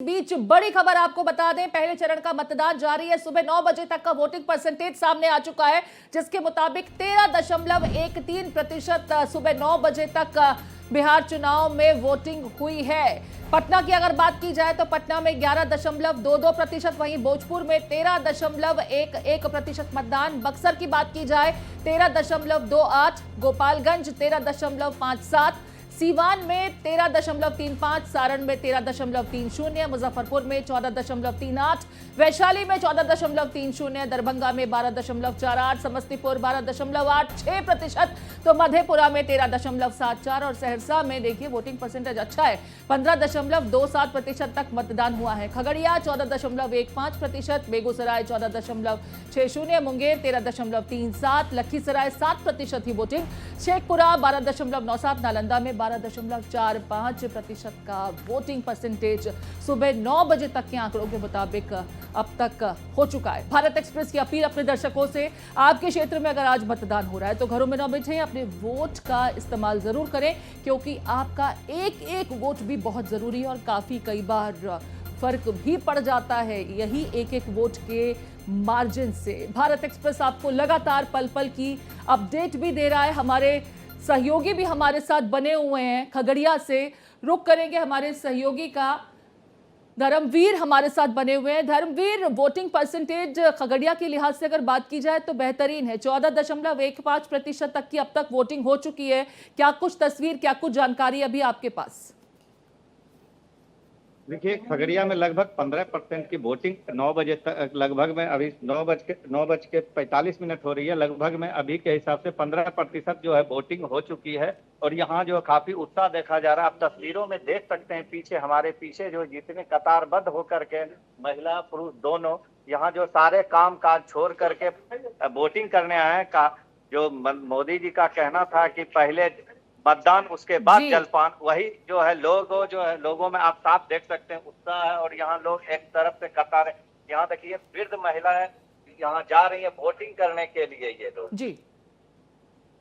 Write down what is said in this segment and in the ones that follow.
बीच बड़ी खबर आपको बता दें, पहले चरण का मतदान जारी है। सुबह 9 बजे तक का वोटिंग परसेंटेज सामने आ चुका है, जिसके मुताबिक 13.13% सुबह 9 बजे तक बिहार चुनाव में वोटिंग हुई है। पटना की अगर बात की जाए तो पटना में 11.22%, वहीं भोजपुर में 13.11% मतदान। बक्सर की बात की जाए 13.28, गोपालगंज 13.57, सीवान में 13.35, सारण में 13.30, मुजफ्फरपुर में 14.38, वैशाली में 14.30, दरभंगा में 12.48, समस्तीपुर 12.86%, तो मधेपुरा में 13.74 और सहरसा में देखिए वोटिंग परसेंटेज अच्छा है, 15.27% तक मतदान हुआ है। खगड़िया 14.15%, बेगूसराय 14.60, मुंगेर 13.37, लखीसराय 7% ही वोटिंग, शेखपुरा 12.97, नालंदा में 12.45% का वोटिंग परसेंटेज सुबह 9 बजे तक के आंकड़ों के मुताबिक अब तक हो चुका है। भारत एक्सप्रेस की अपील अपने दर्शकों से, आपके क्षेत्र में अगर आज मतदान हो रहा है तो घरों में न बैठें, अपने वोट का इस्तेमाल जरूर करें, क्योंकि आपका एक एक वोट भी बहुत जरूरी है और काफी कई बार फर्क भी पड़ जाता है यही एक एक वोट के मार्जिन से। भारत एक्सप्रेस आपको लगातार पल पल की अपडेट भी दे रहा है। हमारे सहयोगी भी हमारे साथ बने हुए हैं। खगड़िया से रुक करेंगे हमारे सहयोगी का, धर्मवीर हमारे साथ बने हुए हैं। धर्मवीर, वोटिंग परसेंटेज खगड़िया के लिहाज से अगर बात की जाए तो बेहतरीन है, 14.15% तक की अब तक वोटिंग हो चुकी है। क्या कुछ तस्वीर, क्या कुछ जानकारी अभी आपके पास? देखिए, खगड़िया में लगभग 15% की वोटिंग 9 बजे तक, लगभग में अभी 9:45 हो रही है, लगभग में अभी के हिसाब से 15% जो है वोटिंग हो चुकी है। और यहाँ जो काफी उत्साह देखा जा रहा है। आप तस्वीरों में देख सकते हैं, पीछे हमारे पीछे जो जितने कतारबद्ध होकर के महिला पुरुष दोनों यहाँ जो सारे काम काज छोड़ करके वोटिंग करने आए हैं। जो मोदी जी का कहना था कि पहले मतदान उसके बाद जलपान, वही जो है लोगों में आप साफ देख सकते हैं उत्साह है। और यहाँ लोग एक तरफ से कतार, यहाँ देखिए वृद्ध महिलाएं यहाँ जा रही है वोटिंग करने के लिए। ये लोग जी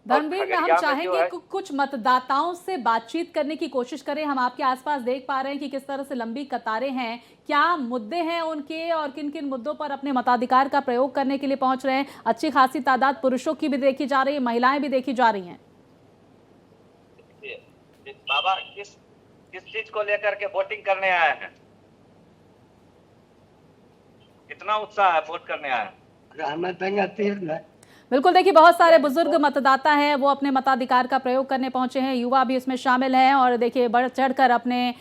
धर्मवीर, हम चाहेंगे कुछ मतदाताओं से बातचीत करने की कोशिश करें। हम आपके आसपास देख पा रहे हैं कि किस तरह से लंबी कतारें हैं, क्या मुद्दे हैं उनके और किन किन मुद्दों पर अपने मताधिकार का प्रयोग करने के लिए पहुंच रहे हैं। अच्छी खासी तादाद पुरुषों की भी देखी जा रही है, महिलाएं भी देखी जा रही हैं। बाबा, किस चीज को लेकर के वोटिंग करने आए हैं? कितना उत्साह है वोट करने आए हैं? बिल्कुल, देखिए बहुत सारे बुजुर्ग मतदाता हैं, वो अपने मताधिकार का प्रयोग करने पहुंचे हैं, युवा भी उसमें शामिल हैं और देखिए बढ़ चढ़कर अपने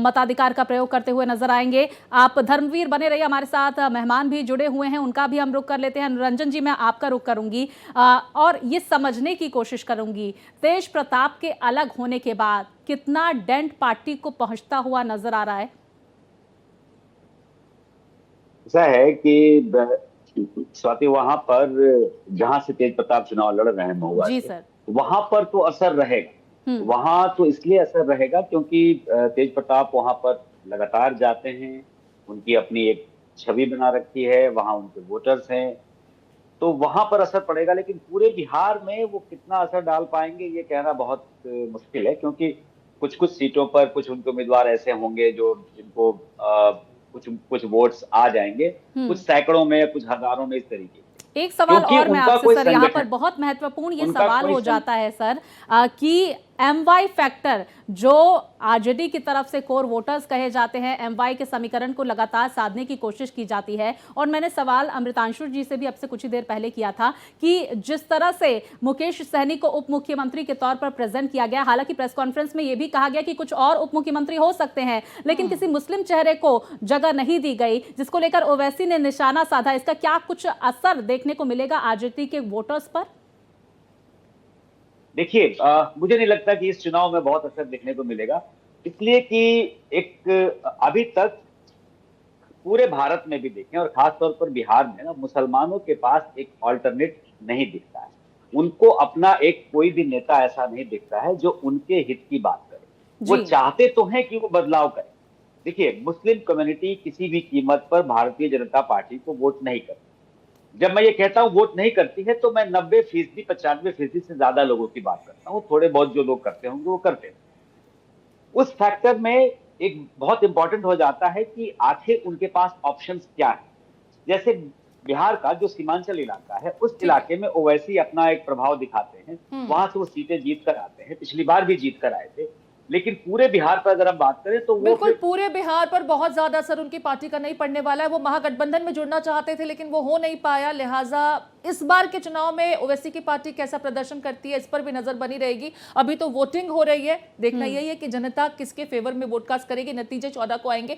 मताधिकार का प्रयोग करते हुए नजर आएंगे। आप धर्मवीर बने रहिए हमारे साथ, मेहमान भी जुड़े हुए हैं, उनका भी हम रुख कर लेते हैं। रंजन जी, मैं आपका रुख करूंगी और ये समझने की कोशिश करूंगी, तेज प्रताप के अलग होने के बाद कितना डेंट पार्टी को पहुंचता हुआ नजर आ रहा है? ऐसा है कि स्वाति, वहां पर जहां से तेज प्रताप चुनाव लड़ रहे हैं महुआ जी से, सर, वहां पर तो असर रहेगा। वहां तो इसलिए असर रहेगा क्योंकि तेज प्रताप वहां पर लगातार जाते हैं, उनकी अपनी एक छवि बना रखी है, वहां उनके वोटर्स हैं, तो वहां पर असर पड़ेगा। लेकिन पूरे बिहार में वो कितना असर डाल पाएंगे ये कहना बहुत मुश्किल है, क्योंकि कुछ कुछ सीटों पर कुछ उनके उम्मीदवार ऐसे होंगे जो जिनको कुछ वोट्स आ जाएंगे, कुछ सैकड़ों में, कुछ हजारों में, इस तरीके। एक सवाल और मैं आपसे सर, यहाँ पर बहुत महत्वपूर्ण ये सवाल हो जाता है सर कि MY फैक्टर जो आरजेडी की तरफ से कोर वोटर्स कहे जाते हैं, MY के समीकरण को लगातार साधने की कोशिश की जाती है। और मैंने सवाल अमृतांशु जी से भी अब से कुछ ही देर पहले किया था कि जिस तरह से मुकेश सहनी को उप मुख्यमंत्री के तौर पर प्रेजेंट किया गया, हालांकि प्रेस कॉन्फ्रेंस में यह भी कहा गया कि कुछ और उप मुख्यमंत्री हो सकते हैं, लेकिन किसी मुस्लिम चेहरे को जगह नहीं दी गई, जिसको लेकर ओवैसी ने निशाना साधा। इसका क्या कुछ असर देखने को मिलेगा आरजेडी के वोटर्स पर? देखिए, मुझे नहीं लगता कि इस चुनाव में बहुत असर देखने को मिलेगा, इसलिए कि एक अभी तक पूरे भारत में भी देखें और खासतौर पर बिहार में ना, मुसलमानों के पास एक ऑल्टरनेट नहीं दिखता है। उनको अपना एक कोई भी नेता ऐसा नहीं दिखता है जो उनके हित की बात करे। वो चाहते तो हैं कि वो बदलाव करें। देखिए, मुस्लिम कम्युनिटी किसी भी कीमत पर भारतीय जनता पार्टी को वोट नहीं करती। जब मैं ये कहता हूं वोट नहीं करती है, तो मैं 90%, 95% से ज्यादा लोगों की बात करता हूं। थोड़े बहुत जो लोग करते होंगे वो करते हैं। उस फैक्टर में एक बहुत इंपॉर्टेंट हो जाता है कि आखिर उनके पास ऑप्शंस क्या है। जैसे बिहार का जो सीमांचल इलाका है, उस इलाके में ओवैसी अपना एक प्रभाव दिखाते हैं, वहां से वो सीटें जीत कर आते हैं, पिछली बार भी जीत कर आए थे। लेकिन पूरे बिहार पर अगर हम बात करें तो वो बिल्कुल पूरे बिहार पर बहुत ज्यादा असर उनकी पार्टी का नहीं पड़ने वाला है। वो महागठबंधन में जुड़ना चाहते थे लेकिन वो हो नहीं पाया, लिहाजा इस बार के चुनाव में ओवैसी की पार्टी कैसा प्रदर्शन करती है इस पर भी नजर बनी रहेगी। अभी तो वोटिंग हो रही है, देखना यही है कि जनता किसके फेवर में वोट कास्ट करेगी। नतीजे 14 को आएंगे।